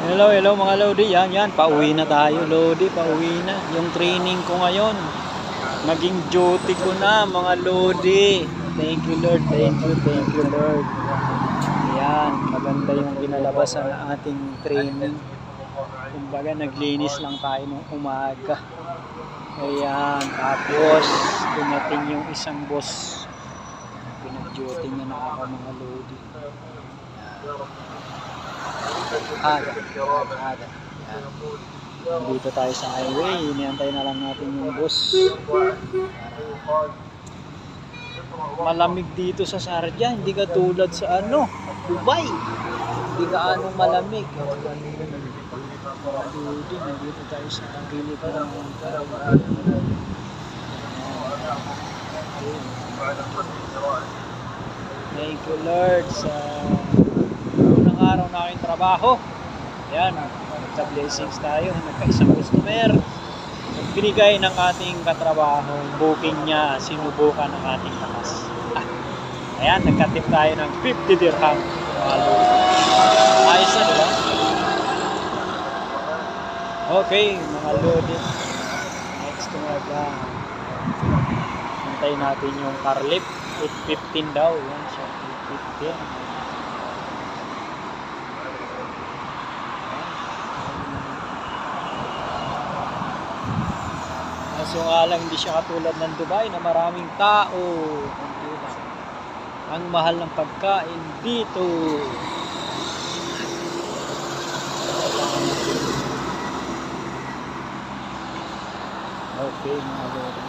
Hello, hello mga Lodi. Yan. Pauwi na tayo, Lodi. Pauwi na. Yung training ko ngayon, naging duty ko na, mga Lodi. Thank you, Lord. Thank you, Lord. Yan, maganda yung kinalabasan ng ating training. Kumbaga, naglinis lang tayo nung umaga. Ayan, tapos dumating yung isang boss. Pinag-duty niya na ako, mga Lodi. Aga. Dito tayo sa highway, iniantay na lang natin yung bus. Malamig dito sa Sardia, hindi katulad sa Dubai. Hindi gaano malamig. Nandito tayo sa gilid ng Thank you, Lord, sa unang araw na aking trabaho. Ayan, nagka-blessings tayo, nagka-isang customer. Binigay ng ating katrabaho, booking niya, sinubukan ng ating lakas. Ayan, nagka-tip tayo ng 50 dirham. Ayos na, diba? Okay, mga Lodi. Next antayin natin yung car lift. 8:15 daw. Yan siya, 8:15. So nga lang, hindi siya katulad ng Dubai na maraming tao. Ang mahal ng pagkain dito. Okay, mga Lodi.